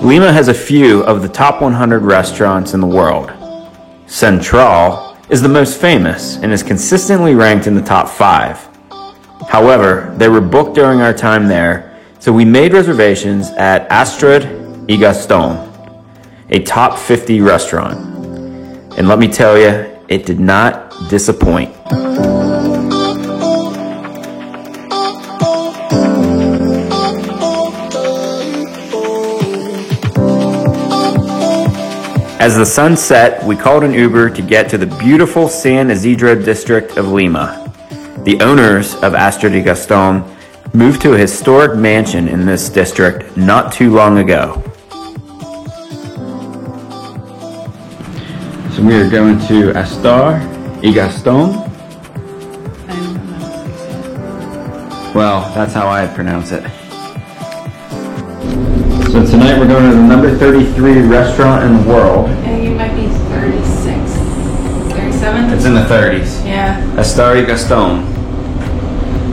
Lima has a few of the top 100 restaurants in the world. Central is the most famous and is consistently ranked in the top 5. However, they were booked during our time there, so we made reservations at Astrud y Gaston, a top 50 restaurant. And let me tell you, it did not disappoint. As the sun set, we called an Uber to get to the beautiful San Isidro district of Lima. The owners of Astrud y Gaston moved to a historic mansion in this district not too long ago. So we are going to Astrud y Gaston. Well, that's how I pronounce it. So tonight we're going to the number 33 restaurant in the world. And you might be 36, 37? It's in the 30s. Yeah. Astrud y Gaston.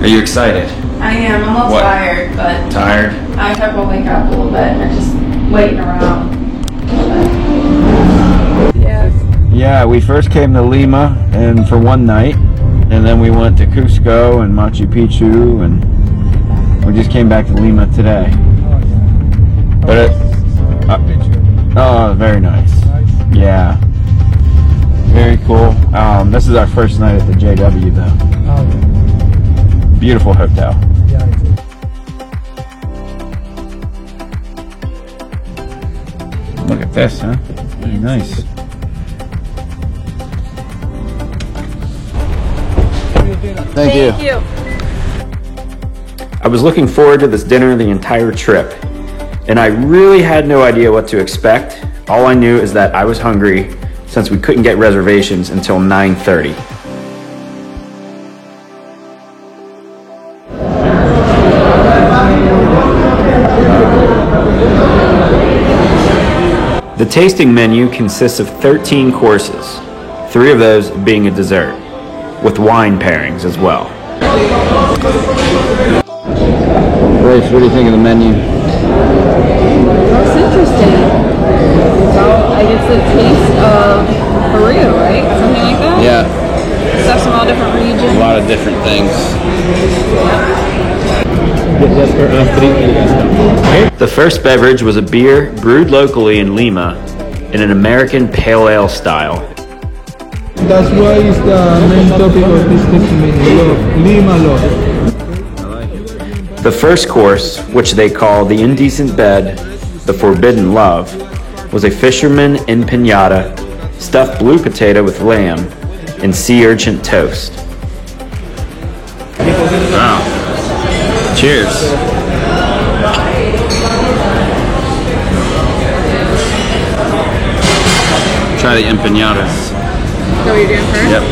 Are you excited? I am. I'm a little tired, but... Tired? I hope I'll wake up a little bit and just waiting around. Yeah, we first came to Lima and for one night, and then we went to Cusco and Machu Picchu, and we just came back to Lima today. But oh, very nice. Yeah, very cool. This is our first night at the JW though. Beautiful hotel. Look at this, huh? Very nice. Thank you. I was looking forward to this dinner the entire trip, and I really had no idea what to expect. All I knew is that I was hungry since we couldn't get reservations until 9:30. The tasting menu consists of 13 courses, 3 of those being a dessert, with wine pairings as well. Grace, what do you think of the menu? That's interesting. Well, I guess a taste of Peru, right? Something like that? Yeah. Stuff from all different regions. A lot of different things. The first beverage was a beer brewed locally in Lima in an American pale ale style. That's why it's the main topic of this testimony, love, Lima love. The first course, which they call the Indecent Bed, the Forbidden Love, was a fisherman empanada, stuffed blue potato with lamb, and sea urchin toast. Wow. Cheers. Try the empanadas. So you're doing first? Yep.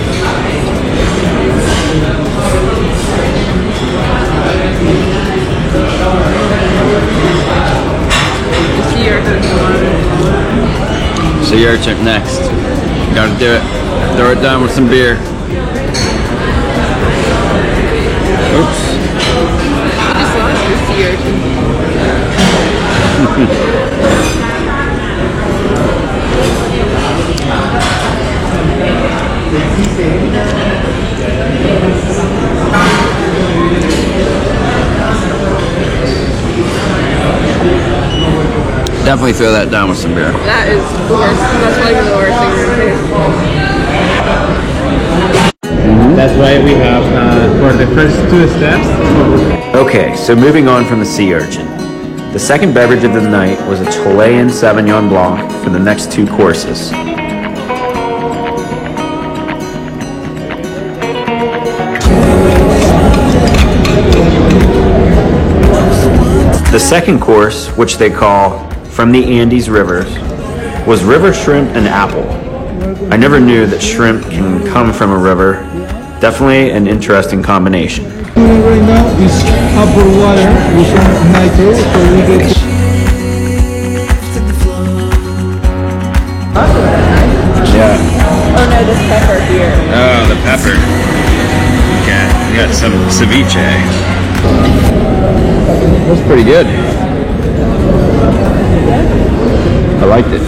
Sea urchin next. Gotta do it. Throw it down with some beer. Oops. I just lost the sea urchin. Definitely throw that down with some beer. That is the worst. That's probably the worst thing you're going to taste. That's why we have for the first 2 steps. Okay, so moving on from the sea urchin. The second beverage of the night was a Chilean Sauvignon Blanc for the next 2 courses. The second course, which they call From the Andes Rivers, was river shrimp and apple. I never knew that shrimp can come from a river. Definitely an interesting combination. Right now is apple water with some nitro, so we get Yeah. Oh no, this pepper here. Oh, the pepper. Okay, we got some ceviche. That's pretty good. liked it.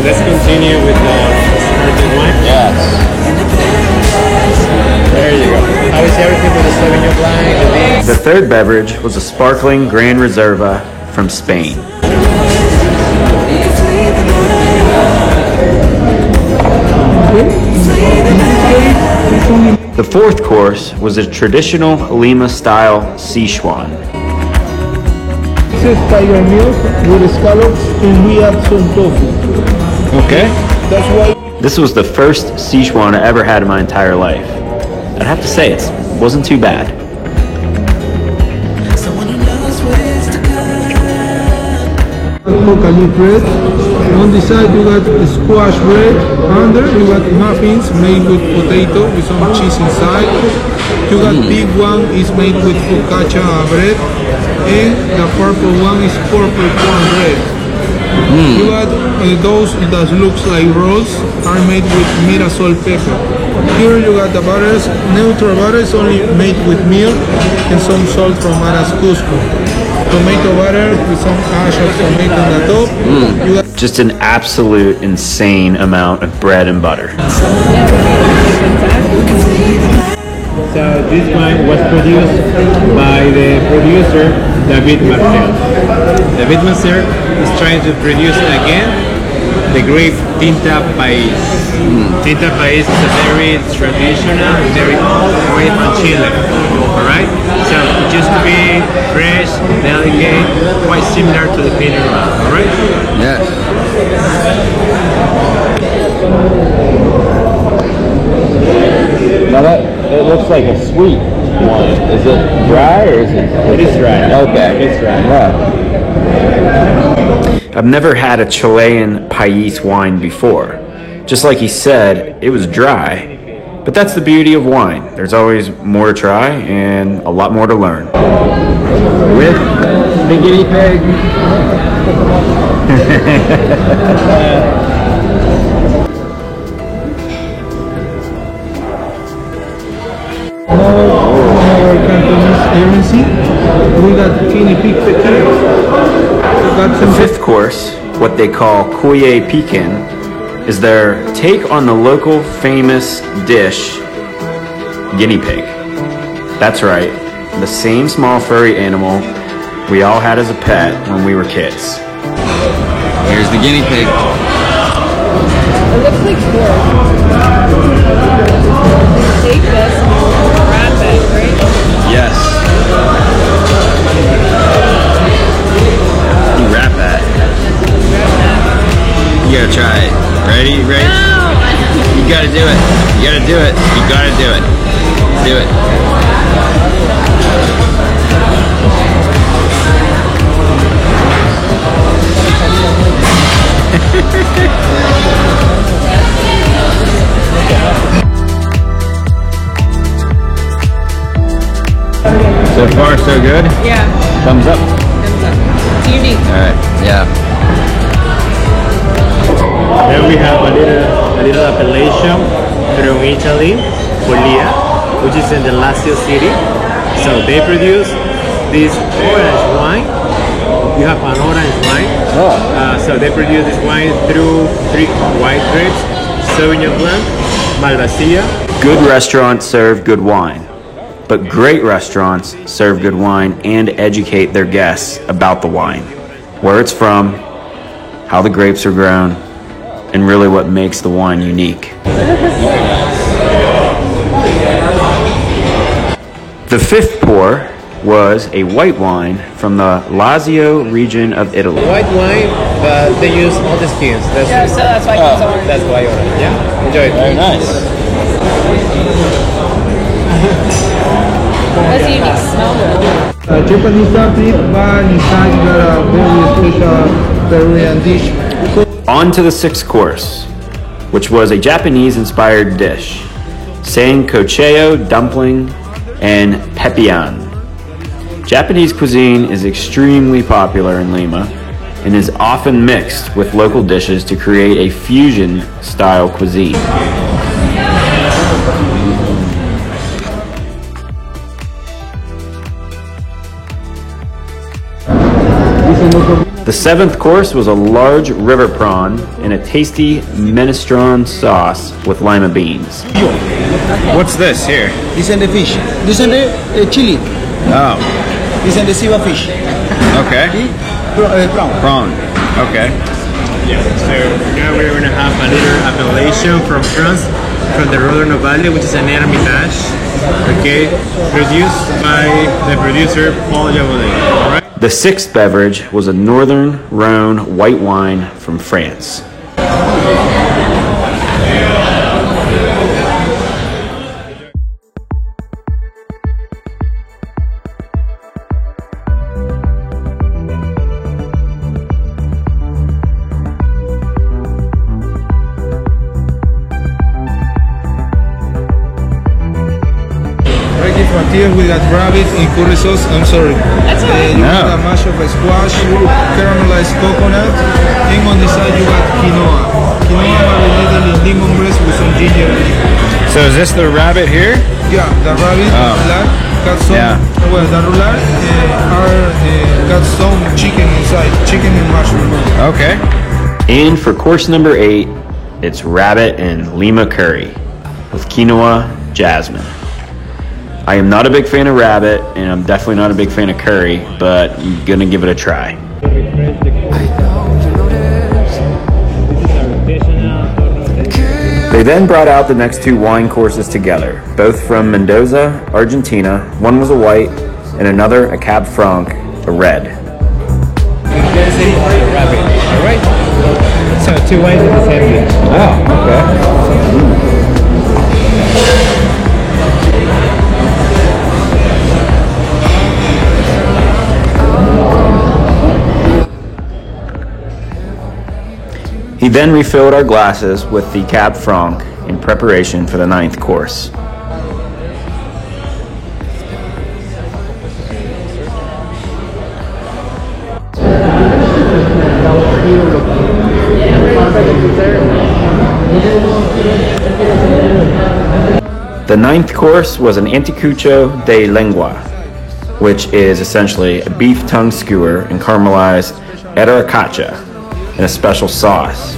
Let's continue with the sparkling wine. Yes. There you go. How is everything with the Sauvignon Blanc? The third beverage was a sparkling Gran Reserva from Spain. The fourth course was a traditional Lima-style Sichuan. This is tiger milk with scallops and we add some tofu. Okay. That's why This was the first Sichuan I ever had in my entire life. I'd have to say it wasn't too bad. coca leaf bread. On the side you got the squash bread. Under you got muffins made with potato with some cheese inside. You got big one is made with focaccia bread, and the purple one is purple corn bread. You got those that looks like rolls are made with mirasol pepper. Here you got the butters. Neutral butter is only made with milk and some salt from Aras Cusco. Tomato butter with some ash of tomato on the top. You got Just an absolute insane amount of bread and butter. So this wine was produced by the producer David Marcel. David Marcel is trying to produce again the grape Tinta País. Tinta País is a very traditional, very old grape from Chile. Alright? So it used to be fresh, delicate, quite similar to the Pinot Noir. Alright? Yes. Now it looks like a sweet wine. Is it dry or is it? It is dry. Okay. It is dry. Yeah. I've never had a Chilean País wine before. Just like he said, it was dry. But that's the beauty of wine. There's always more to try and a lot more to learn. With the guinea pig. our Cantonese currency. We got guinea pig tequila. We got The some fifth course, what they call Cuye Pekin, is their take on the local famous dish, guinea pig. That's right, the same small furry animal we all had as a pet when we were kids. Here's the guinea pig. It looks like pork. Take this and wrap it, right? Yes. You wrap that. You gotta try it. Ready? Ready? No! You gotta do it. You gotta do it. You gotta do it. Do it. So far, so good. Yeah, Thumbs up. thumbs up. It's unique. All right. Yeah. Then we have a little appellation from Italy, Foglia, which is in the Lazio city. So they produce this orange wine. You have an orange wine. So they produce this wine through 3 white grapes, Sauvignon Blanc, Malvasia. Good restaurants serve good wine, but great restaurants serve good wine and educate their guests about the wine, where it's from, how the grapes are grown, and really what makes the wine unique. The fifth pour was a white wine from the Lazio region of Italy. White wine, but they use all the skins. So that's why it's orange. That's why orange. Yeah, enjoy it. Very nice. That's a unique smell to it. Japanese dumpling, but inside you got a very special Peruvian dish. On to the sixth course, which was a Japanese-inspired dish, sancocheo dumpling and pepian. Japanese cuisine is extremely popular in Lima and is often mixed with local dishes to create a fusion-style cuisine. The 7th course was a large river prawn in a tasty minestrone sauce with lima beans. What's this here? This is the fish. This is the chili. Oh, This is the Siva fish. okay. Prawn. Prawn. Okay. Yeah, so now we're going to have a little appellation from France, from the Rodon Valley, which is an Hermitage, okay, produced by the producer Paul Javolet, all right? The 6th beverage was a Northern Rhone white wine from France. Right here from here we got rabbit in curry sauce. I'm sorry. That's okay. You No. got a mash of squash, caramelized coconut, and on the side you got quinoa. Quinoa marinated in lemon breast with some ginger. So is this the rabbit here? Yeah, the rabbit roulade got some. Yeah. Well, the roulade got some chicken inside, chicken and mushroom. Okay. And for course number 8, it's rabbit and lima curry with quinoa jasmine. I am not a big fan of rabbit, and I'm definitely not a big fan of curry, but I'm gonna give it a try. They then brought out the next 2 wine courses together, both from Mendoza, Argentina. One was a white, and another a Cab Franc, a red. Rabbit, all right? So 2 wines in the same dish. Oh, okay. He then refilled our glasses with the Cab Franc in preparation for the 9th course. The 9th course was an anticucho de lengua, which is essentially a beef tongue skewer and caramelized arracacha in a special sauce.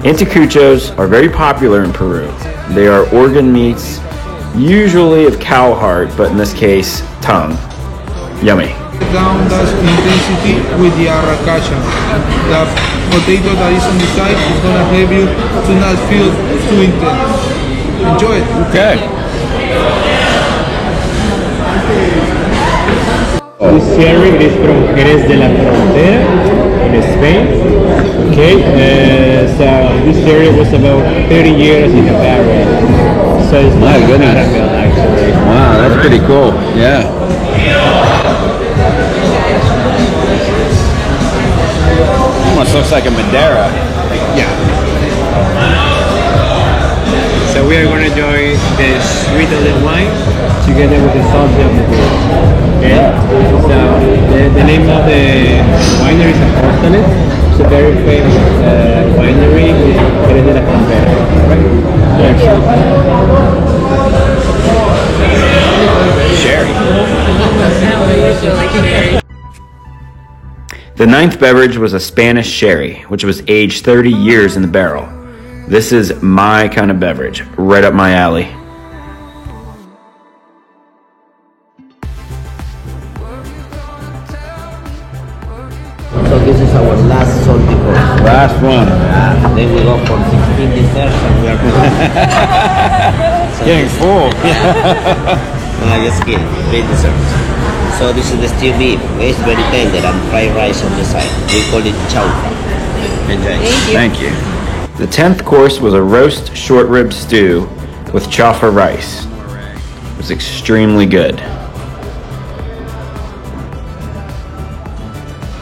Anticuchos are very popular in Peru. They are organ meats, usually of cow heart, but in this case, tongue. Yummy. Down that intensity with the arracacha. The potato that is on the side is gonna help you to not feel too intense. Enjoy it. Okay. This sherry is from Jerez de la Frontera in Spain. Okay, so this sherry was about 30 years in a barrel. So it's My not goodness. caramel actually. Wow, that's pretty cool. Yeah. Almost looks like a Madeira. Yeah. So we are going to enjoy the sweet of the wine together with the salty of the beer. Okay. So the name of the winery is Apostolate. It's a very famous winery in Jerez de la Frontera. Right? Sherry. The 9th beverage was a Spanish sherry, which was aged 30 years in the barrel. This is my kind of beverage, right up my alley. So this is our last salty course. Last one. Then we go for 16 desserts and we are Getting full. just kidding, 3 desserts. So this is the stewed beef, it's very tender and fried rice on the side. We call it chaufa. Enjoy. Thank you. The 10th course was a roast short rib stew with chaufa rice. It was extremely good.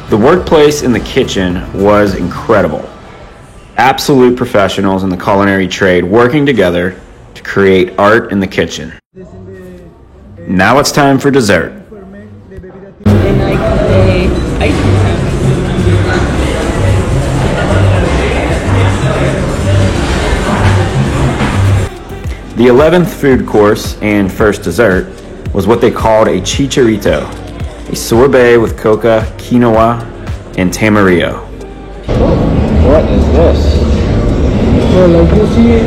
The workplace in the kitchen was incredible. Absolute professionals in the culinary trade working together to create art in the kitchen. Now it's time for dessert. And like a ice cream. The 11th food course and first dessert was what they called a chicharito, a sorbet with coca, quinoa, and Tamarillo. What is this? So like you see,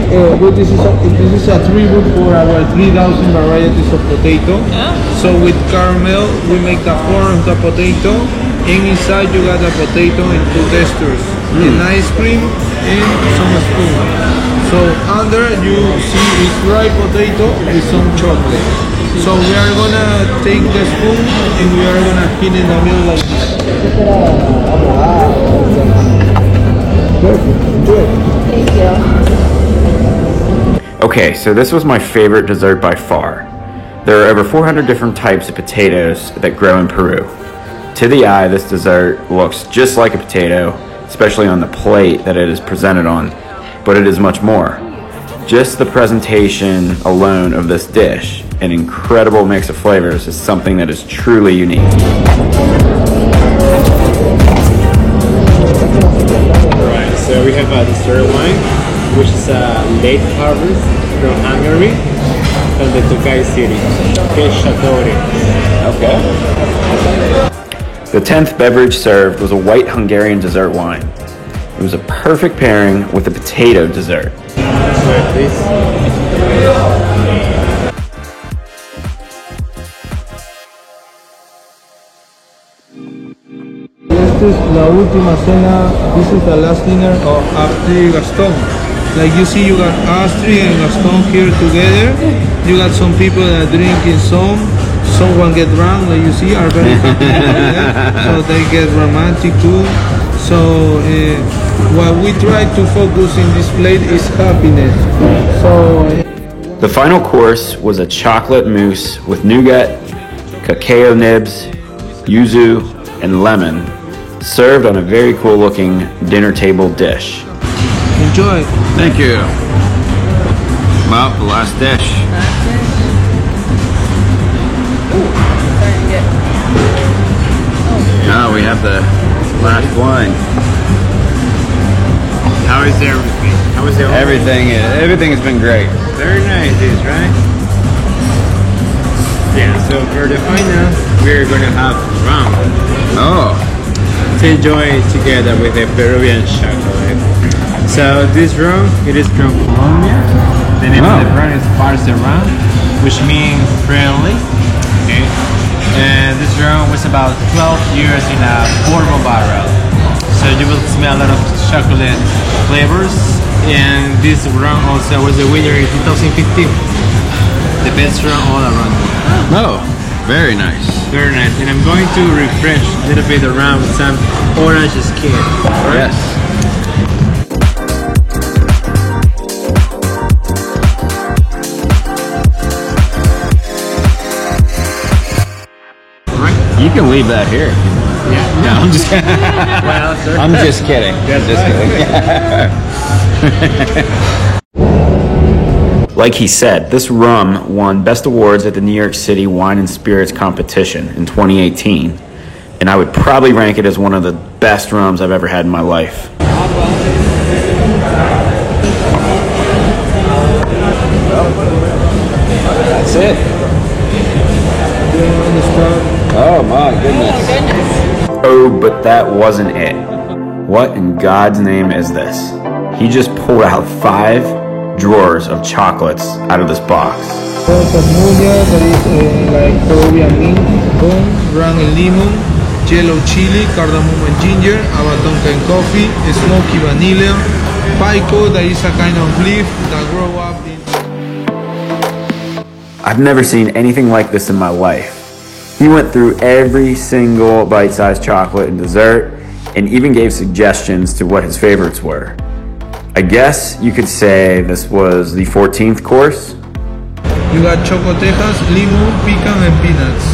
this is a tribute for our 3,000 varieties of potato. So with caramel, we make the form of the potato, and inside you got the potato in two textures, an ice cream and some spoon. So under you see is dry potato with some chocolate. So we are gonna take the spoon and we are gonna hit in the middle like this. Thank you. Okay, so this was my favorite dessert by far. There are over 400 different types of potatoes that grow in Peru. To the eye, this dessert looks just like a potato, especially on the plate that it is presented on, but it is much more. Just the presentation alone of this dish, an incredible mix of flavors, is something that is truly unique. Alright, so we have a dessert wine, which is a late harvest from Hungary, from the Tokaj city, Pescatore. Okay. The 10th beverage served was a white Hungarian dessert wine. It was a perfect pairing with a potato dessert. Sorry, please. This is la última cena. This is the last dinner of Astrid Gaston. Like you see, you got Astrid and Gaston here together. You got some people that are drinking some. Someone get drunk, like you see, are very happy together. So they get romantic too. So what we try to focus in this plate is happiness. So The final course was a chocolate mousse with nougat, cacao nibs, yuzu, and lemon, served on a very cool looking dinner table dish. enjoy. Thank you. Well, the last dish. Now we have the last wine. How is everything? How is everything? Everything has been great. Very nice, this, right? Yeah, so for the final, we're gonna have rum Oh, to enjoy together with the Peruvian chocolate. So this rum, it is from Colombia. The name of the brand is Parce Rum, which means friendly. Okay. And this rum was about 12 years in a portable barrel. So you will smell a lot of chocolate flavors. And this rum also was a winner in 2015. The best rum all around. oh, very nice. Very nice. And I'm going to refresh a little bit around with some orange skin. Yes. You can leave that here. Yeah. No, I'm just Well, sir. I'm just kidding. Like he said, this rum won Best Awards at the New York City Wine and Spirits Competition in 2018, and I would probably rank it as one of the best rums I've ever had in my life. That's it. Oh my goodness. Oh, but that wasn't it. What in God's name is this? He just pulled out 5 drawers of chocolates out of this box. Magnolia, that is like Peruvian mint, bone, rum and lemon, yellow chili, cardamom and ginger, abatonca and coffee, smoky vanilla, pico, that is a kind of leaf that grow up in... I've never seen anything like this in my life. He went through every single bite-sized chocolate and dessert, and even gave suggestions to what his favorites were. I guess you could say this was the 14th course. You got chocotejas, lemon, pecan and peanuts.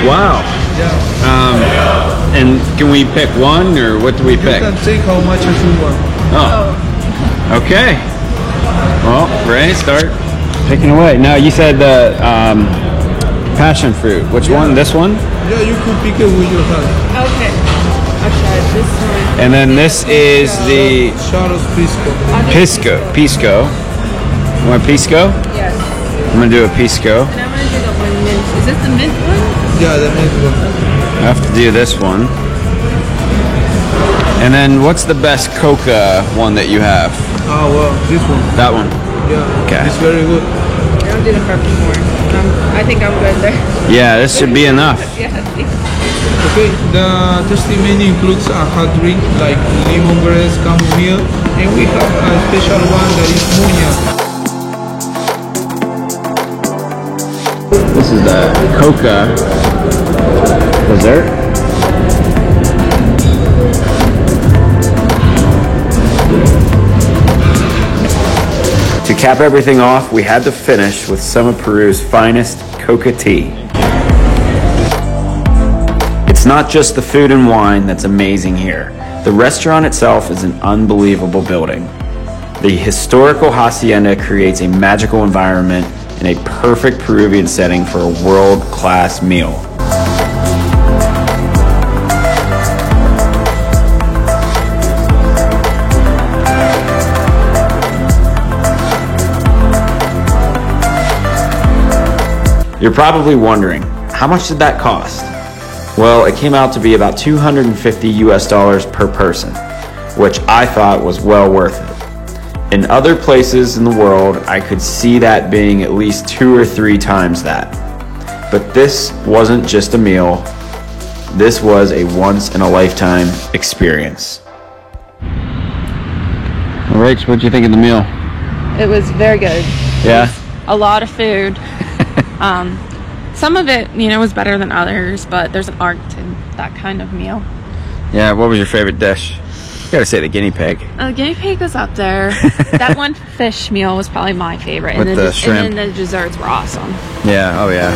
Wow. Yeah. And can we pick one, or what do we You pick? can take how much as you want. Oh. Okay. Well, Ray, start picking away. Now, you said the passion fruit. Which one? This one? Yeah, you could pick it with your hand. Okay. I'll try this one. And then this is the Charles Pisco. Pisco. You want Pisco? Yes. I'm gonna do a Pisco. And I'm gonna do the one mint. Is this the mint one? Yeah, the mint one. I have to do this one. And then what's the best coca one that you have? Oh well, this one. That one. Yeah. Okay. It's very good. I'll do the purple more. I think I'm good there. Yeah, this should be enough. Yeah. Okay, the tasting menu includes a hot drink like lemongrass, chamomile, and we have a special one that is muña. This is the coca dessert. To cap everything off, we had to finish with some of Peru's finest coca tea. It's not just the food and wine that's amazing here. The restaurant itself is an unbelievable building. The historical hacienda creates a magical environment and a perfect Peruvian setting for a world-class meal. You're probably wondering, how much did that cost? Well, it came out to be about $250 US per person, which I thought was well worth it. In other places in the world, I could see that being at least 2 or 3 times that. But this wasn't just a meal, this was a once-in-a-lifetime experience. Rach, what'd you think of the meal? It was very good. Yeah? A lot of food. Some of it, you know, was better than others, but there's an art to that kind of meal. Yeah, what was your favorite dish? You gotta say the guinea pig. The guinea pig was up there. That one fish meal was probably my favorite. With the shrimp. And then the desserts were awesome. Yeah, oh yeah.